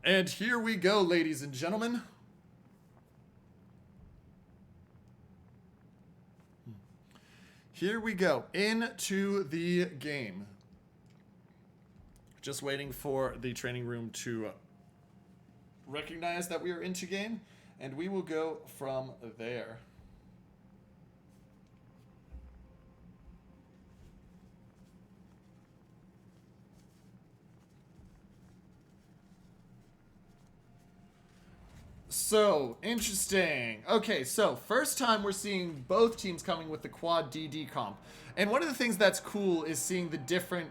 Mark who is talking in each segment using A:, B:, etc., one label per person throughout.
A: And here we go, ladies and gentlemen. Here we go, into the game. Just waiting for the training room to recognize that we are into game, and we will go from there. So, interesting. Okay, so first time we're seeing both teams coming with the quad DD comp. And one of the things that's cool is seeing the different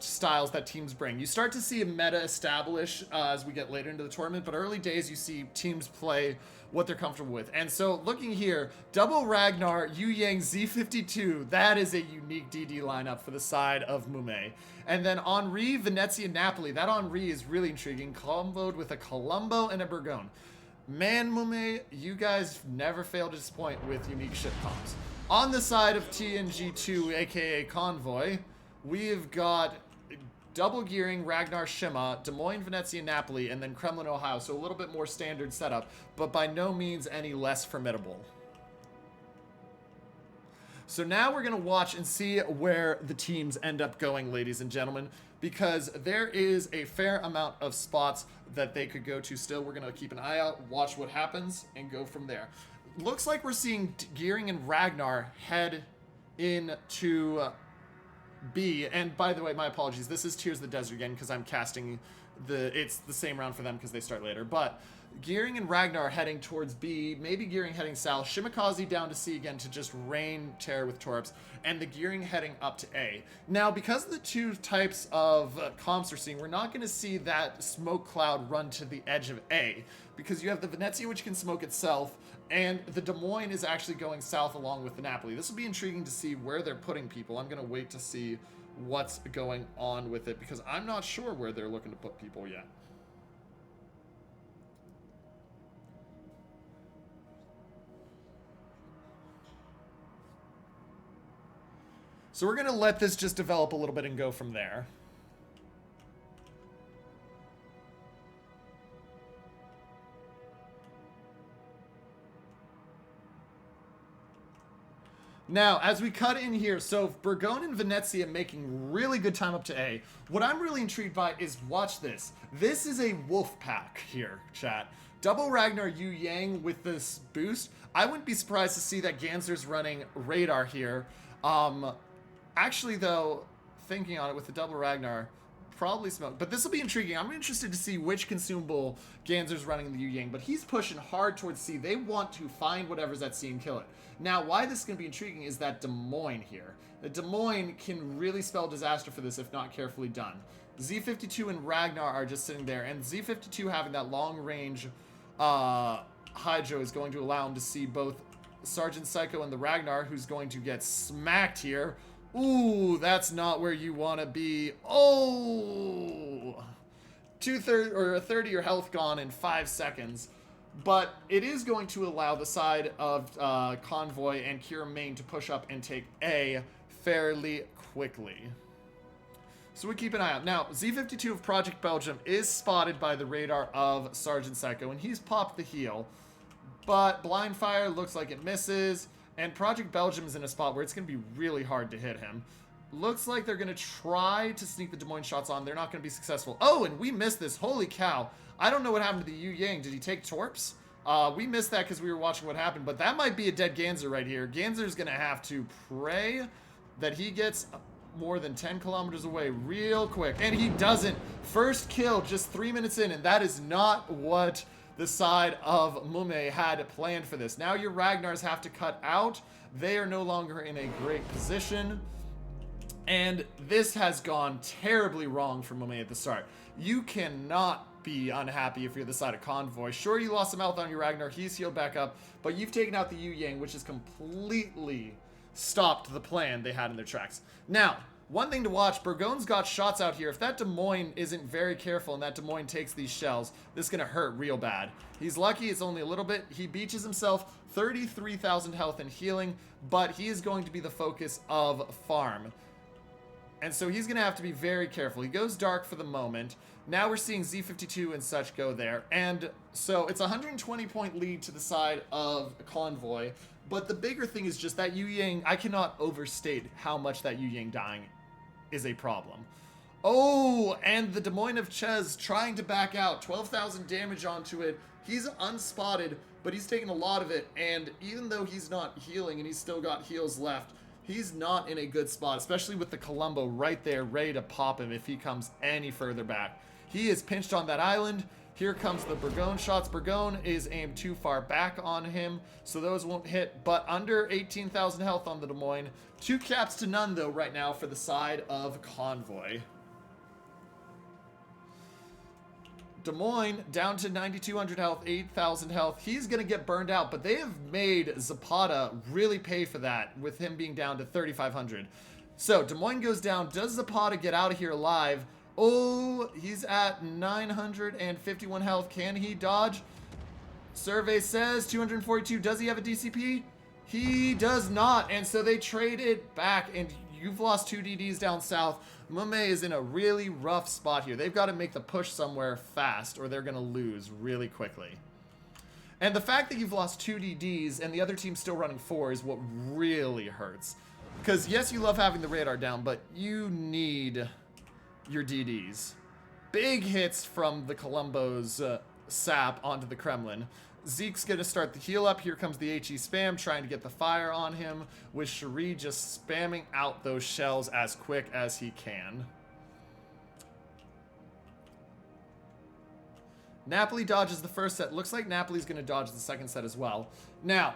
A: styles that teams bring. You start to see a meta establish as we get later into the tournament, but early days you see teams play what they're comfortable with. And so looking here, double Ragnar, Yu Yang, Z52, that is a unique DD lineup for the side of MUMEI. And then Henri, Venezia, Napoli, that Henri is really intriguing, comboed with a Colombo and a Burgone. Man, MUMEI, you guys never fail to disappoint with unique ship comps. On the side of TNG2, aka Convoy, we've got double gearing Ragnar Shima, Des Moines, Venezia, Napoli, and then Kremlin, Ohio. So a little bit more standard setup, but by no means any less formidable. So now we're going to watch and see where the teams end up going, ladies and gentlemen, because there is a fair amount of spots that they could go to still. We're going to keep an eye out, watch what happens, and go from there. Looks like we're seeing Gearing and Ragnar head into B. And by the way, my apologies. This is Tears of the Desert again because I'm casting it's the same round for them because they start later. But Gearing and Ragnar heading towards B, maybe Gearing heading south, Shimakaze down to C again to just rain terror with Torps, and the Gearing heading up to A. Now, because of the two types of comps we're seeing, we're not going to see that smoke cloud run to the edge of A, because you have the Venezia, which can smoke itself, and the Des Moines is actually going south along with the Napoli. This will be intriguing to see where they're putting people. I'm going to wait to see what's going on with it, because I'm not sure where they're looking to put people yet. So we're going to let this just develop a little bit and go from there. Now, as we cut in here, so Burgone and Venezia making really good time up to A. What I'm really intrigued by is, watch this. This is a wolf pack here, chat. Double Ragnar Yu Yang with this boost. I wouldn't be surprised to see that Ganzer's running radar here. Actually, though, thinking on it with the double Ragnar, probably smoke. But this will be intriguing. I'm interested to see which consumable Ganzer's running in the Yu Yang, but he's pushing hard towards C. They want to find whatever's at C and kill it. Now, why this is going to be intriguing is that Des Moines here. The Des Moines can really spell disaster for this if not carefully done. Z52 and Ragnar are just sitting there, and Z52 having that long range Hydro is going to allow him to see both Sergeant Psycho and the Ragnar, who's going to get smacked here. Ooh, that's not where you want to be. Oh! A third of your health gone in 5 seconds. But it is going to allow the side of Convoy and Kira Main to push up and take A fairly quickly. So we keep an eye out. Now, Z52 of Project Belgium is spotted by the radar of Sergeant Psycho, and he's popped the heal. But Blind Fire looks like it misses. And Project Belgium is in a spot where it's going to be really hard to hit him. Looks like they're going to try to sneak the Des Moines shots on. They're not going to be successful. Oh, and we missed this. Holy cow. I don't know what happened to the Yu Yang. Did he take Torps? We missed that because we were watching what happened. But that might be a dead Ganzer right here. Ganzer's going to have to pray that he gets more than 10 kilometers away real quick. And he doesn't. First kill just 3 minutes in. And that is not what the side of MUMEI had planned for this. Now your Ragnars have to cut out. They are no longer in a great position. And this has gone terribly wrong for MUMEI at the start. You cannot be unhappy if you're the side of Convoy. Sure, you lost some health on your Ragnar. He's healed back up. But you've taken out the Yu Yang, which has completely stopped the plan they had in their tracks. Now, one thing to watch, Burgone's got shots out here. If that Des Moines isn't very careful and that Des Moines takes these shells, this is going to hurt real bad. He's lucky it's only a little bit. He beaches himself, 33,000 health and healing, but he is going to be the focus of farm. And so he's going to have to be very careful. He goes dark for the moment. Now we're seeing Z52 and such go there. And so it's a 120-point lead to the side of Convoy. But the bigger thing is just that Yu Yang, I cannot overstate how much that Yu Yang dying is a problem. Oh, and the Des Moines of Ches trying to back out. 12,000 damage onto it. He's unspotted, but he's taking a lot of it. And even though he's not healing and he's still got heals left, he's not in a good spot, especially with the Columbo right there, ready to pop him if he comes any further back. He is pinched on that island. Here comes the Burgone shots. Burgone is aimed too far back on him, so those won't hit, but under 18,000 health on the Des Moines. 2 caps to none, though, right now for the side of Convoy. Des Moines down to 9,200 health, 8,000 health. He's going to get burned out, but they have made Zapata really pay for that with him being down to 3,500. So Des Moines goes down. Does Zapata get out of here alive? Oh, he's at 951 health. Can he dodge? Survey says 242. Does he have a DCP? He does not. And so they trade it back, and you've lost 2 DDs down south. MUMEI is in a really rough spot here. They've got to make the push somewhere fast, or they're going to lose really quickly. And the fact that you've lost 2 DDs and the other team's still running 4 is what really hurts. Because yes, you love having the radar down, but you need your DDs. Big hits from the Columbo's sap onto the Kremlin. Zeke's going to start the heal up. Here comes the HE spam, trying to get the fire on him, with Cherie just spamming out those shells as quick as he can. Napoli dodges the first set. Looks like Napoli's going to dodge the second set as well. Now,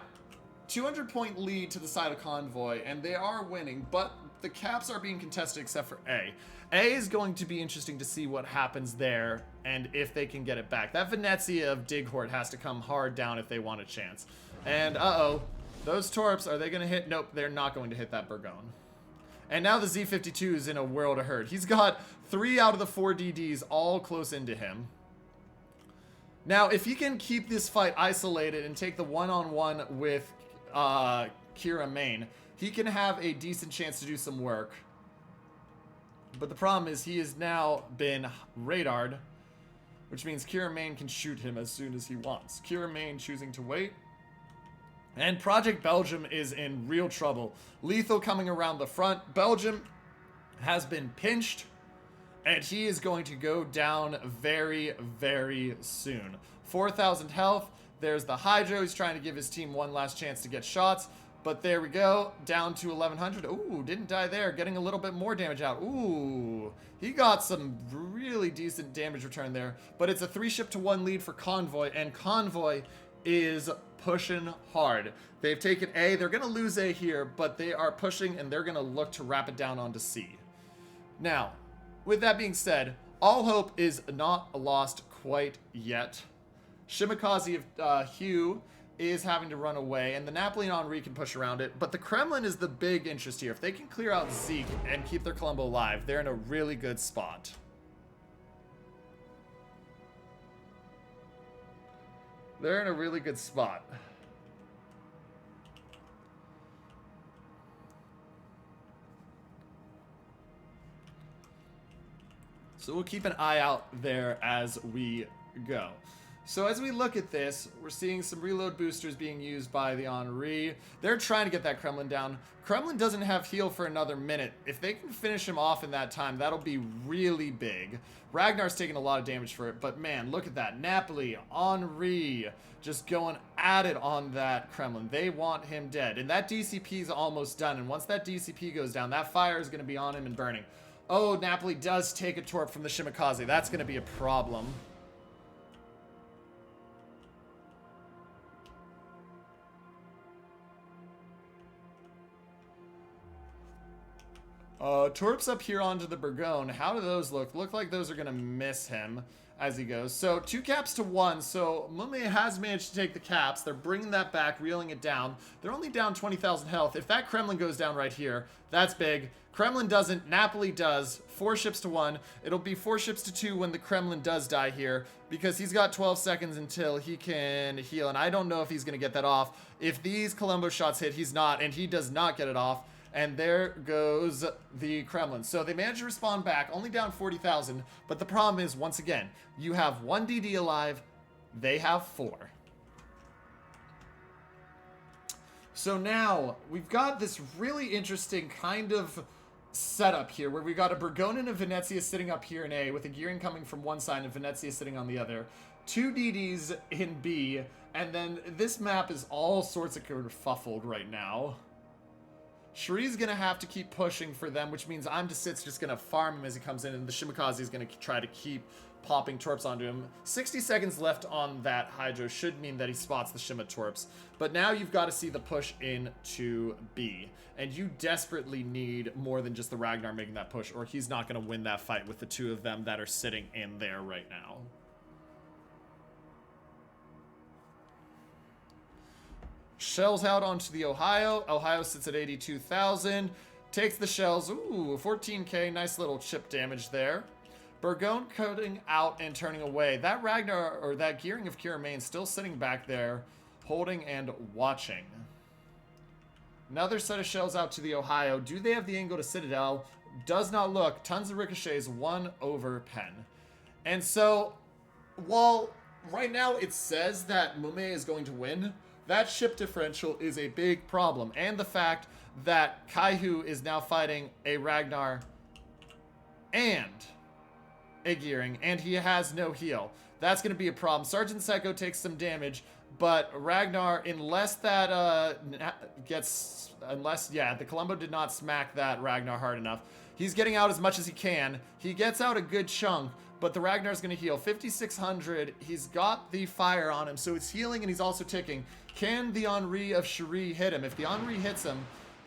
A: 200-point lead to the side of Convoy, and they are winning, but the caps are being contested except for A. A is going to be interesting to see what happens there and if they can get it back. That Venezia of Dighort has to come hard down if they want a chance. And uh-oh, those Torps, are they going to hit? Nope, they're not going to hit that Burgone. And now the Z52 is in a world of hurt. He's got 3 out of the 4 DDs all close into him. Now, if he can keep this fight isolated and take the one-on-one with Kira Main, he can have a decent chance to do some work. But the problem is he has now been radared, which means Kira Main can shoot him as soon as he wants. Kira Main choosing to wait. And Project Belgium is in real trouble. Lethal coming around the front. Belgium has been pinched, and he is going to go down very, very soon. 4,000 health. There's the Hydro. He's trying to give his team one last chance to get shots. But there we go, down to 1,100. Ooh, didn't die there, getting a little bit more damage out. Ooh, he got some really decent damage return there. But it's a 3-ship-to-1 lead for Convoy, and Convoy is pushing hard. They've taken A. They're going to lose A here, but they are pushing, and they're going to look to wrap it down onto C. Now, with that being said, all hope is not lost quite yet. Shimakaze of Hugh is having to run away, and the Napoli and Henri can push around it, but the Kremlin is the big interest here. If they can clear out Zeke and keep their Columbo alive, they're in a really good spot. They're in a really good spot. So we'll keep an eye out there as we go. So as we look at this, we're seeing some reload boosters being used by the Henri. They're trying to get that Kremlin down. Kremlin doesn't have heal for another minute. If they can finish him off in that time, that'll be really big. Ragnar's taking a lot of damage for it, but man, look at that. Napoli, Henri, just going at it on that Kremlin. They want him dead. And that DCP is almost done. And once that DCP goes down, that fire is going to be on him and burning. Oh, Napoli does take a torp from the Shimakaze. That's going to be a problem. Torps up here onto the Burgone. How do those look? Look like those are going to miss him as he goes. So 2 caps to 1. So MUMEI has managed to take the caps. They're bringing that back, reeling it down. They're only down 20,000 health. If that Kremlin goes down right here, that's big. Kremlin doesn't. Napoli does. 4 ships to 1. It'll be 4 ships to 2 when the Kremlin does die here, because he's got 12 seconds until he can heal, and I don't know if he's going to get that off. If these Columbo shots hit, he's not, and he does not get it off. And there goes the Kremlin. So they managed to respawn back, only down 40,000. But the problem is, once again, you have 1 DD alive. They have 4. So now, we've got this really interesting kind of setup here, where we got a Bergonin and Venezia sitting up here in A, with a gearing coming from one side and Venezia sitting on the other. 2 DDs in B, and then this map is all sorts of kerfuffled right now. Shuri's going to have to keep pushing for them, which means I'm2Sit's just going to farm him as he comes in, and the Shimakaze is going to try to keep popping torps onto him. 60 seconds left on that Hydro should mean that he spots the Shima torps. But now you've got to see the push into B. And you desperately need more than just the Ragnar making that push, or he's not going to win that fight with the 2 of them that are sitting in there right now. Shells out onto the Ohio. Ohio sits at 82,000. Takes the shells. Ooh, 14k. Nice little chip damage there. Burgone cutting out and turning away. That Ragnar, or that gearing of Kira Main, still sitting back there, holding and watching. Another set of shells out to the Ohio. Do they have the angle to Citadel? Does not look. Tons of ricochets, 1 over Penn. And so, while right now it says that MUMEI is going to win, that ship differential is a big problem. And the fact that Kaihu is now fighting a Ragnar and a gearing, and he has no heal. That's going to be a problem. Sergeant Psycho takes some damage, but Ragnar, unless that the Colombo did not smack that Ragnar hard enough, he's getting out as much as he can. He gets out a good chunk, but the Ragnar's going to heal. 5,600. He's got the fire on him, so it's healing, and he's also ticking. Can the Henri of Cherie hit him? If the Henri hits him,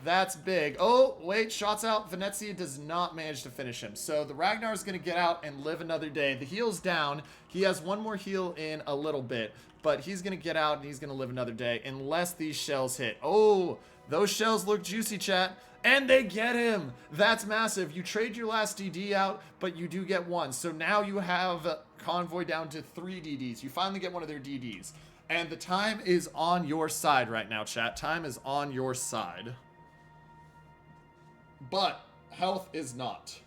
A: that's big. Oh, wait, shots out. Venezia does not manage to finish him. So the Ragnar is going to get out and live another day. The heal's down. He has 1 more heal in a little bit, but he's going to get out and he's going to live another day unless these shells hit. Oh, those shells look juicy, chat. And they get him. That's massive. You trade your last DD out, but you do get 1. So now you have Convoy down to 3 DDs. You finally get one of their DDs. And the time is on your side right now, chat. Time is on your side. But health is not.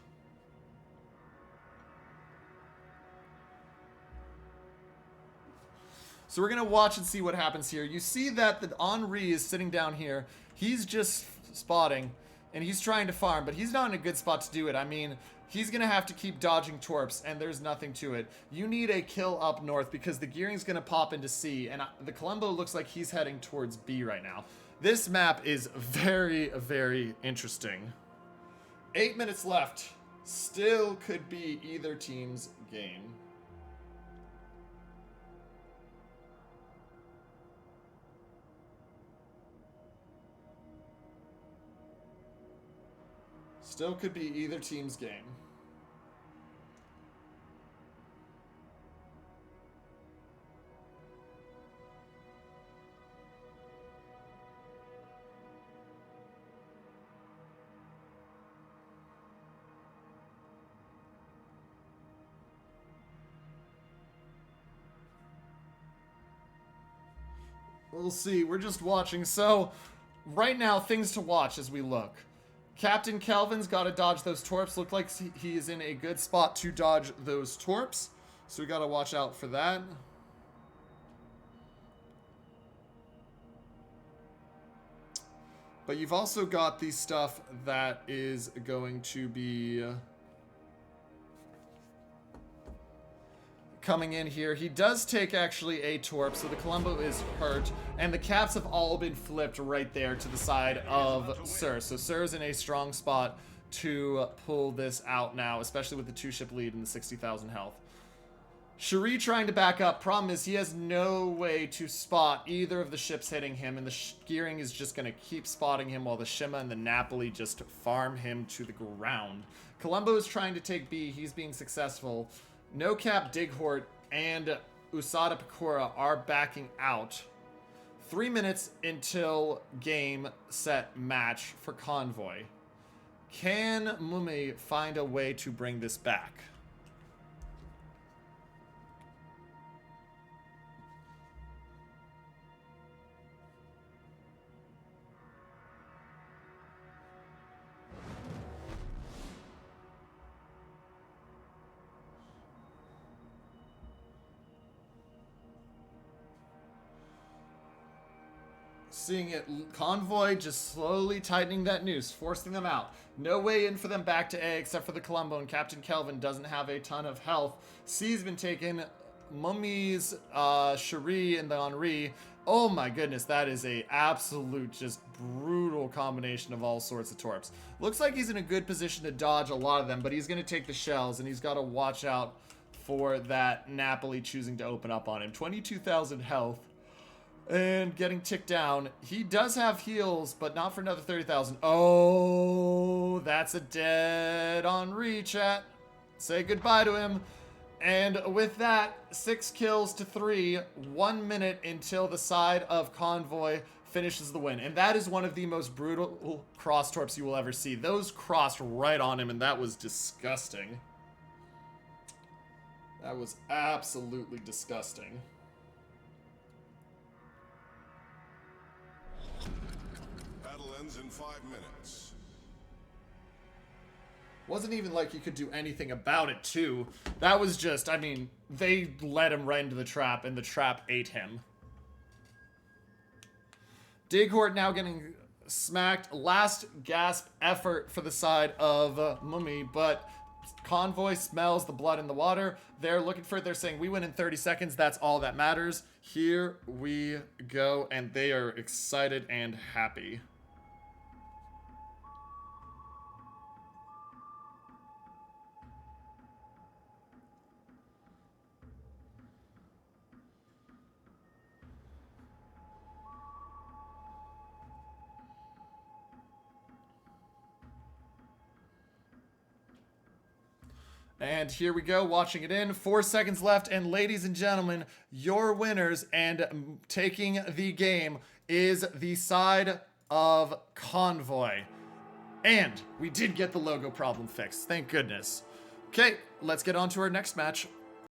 A: So we're going to watch and see what happens here. You see that the Henri is sitting down here. He's just spotting, and he's trying to farm, but he's not in a good spot to do it. I mean, he's going to have to keep dodging torps, and there's nothing to it. You need a kill up north because the gearing's going to pop into C, and the Colombo looks like he's heading towards B right now. This map is very, very interesting. 8 minutes left. Still could be either team's game. Still could be either team's game. We'll see. We're just watching. So, right now, things to watch as we look. Captain Kelvin's got to dodge those torps. Look like he is in a good spot to dodge those torps. So we got to watch out for that. But you've also got the stuff that is going to be coming in here. He does take actually a torp, so the Colombo is hurt, and the caps have all been flipped right there to the side of Sir. So Sir's in a strong spot to pull this out now, especially with the 2-ship lead and the 60,000 health. Cherie trying to back up. Problem is he has no way to spot either of the ships hitting him, and the gearing is just going to keep spotting him while the Shima and the Napoli just farm him to the ground. Colombo is trying to take B. He's being successful. No Cap, Dighort, and Usada Pecora are backing out. 3 minutes until game, set, match for Convoy. Can MUMEI find a way to bring this back? seeing it. Convoy just slowly tightening that noose, forcing them out. No way in for them back to A except for the Columbo, and Captain Kelvin doesn't have a ton of health. C's been taken. MUMEI's Cherie and the Henri. Oh my goodness, that is a absolute just brutal combination of all sorts of torps. Looks like he's in a good position to dodge a lot of them, but he's going to take the shells, and he's got to watch out for that Napoli choosing to open up on him. 22,000 health. And getting ticked down. He does have heals, but not for another 30,000. Oh, that's a dead Henri, chat. Say goodbye to him. And with that, 6 kills to 3, 1 minute until the side of Convoy finishes the win. And that is one of the most brutal cross torps you will ever see. Those crossed right on him, and that was disgusting. That was absolutely disgusting.
B: Battle ends in 5 minutes.
A: Wasn't even like he could do anything about it, too. That was just, I mean, they led him right into the trap, and the trap ate him. Dighort now getting smacked. Last gasp effort for the side of MUMEI, but Convoy smells the blood in the water. They're looking for it. They're saying, we win in 30 seconds. That's all that matters. Here we go, and they are excited and happy. And here we go, watching it in. 4 seconds left, and ladies and gentlemen, your winners and taking the game is the side of Convoy. And we did get the logo problem fixed, thank goodness. Okay, let's get on to our next match.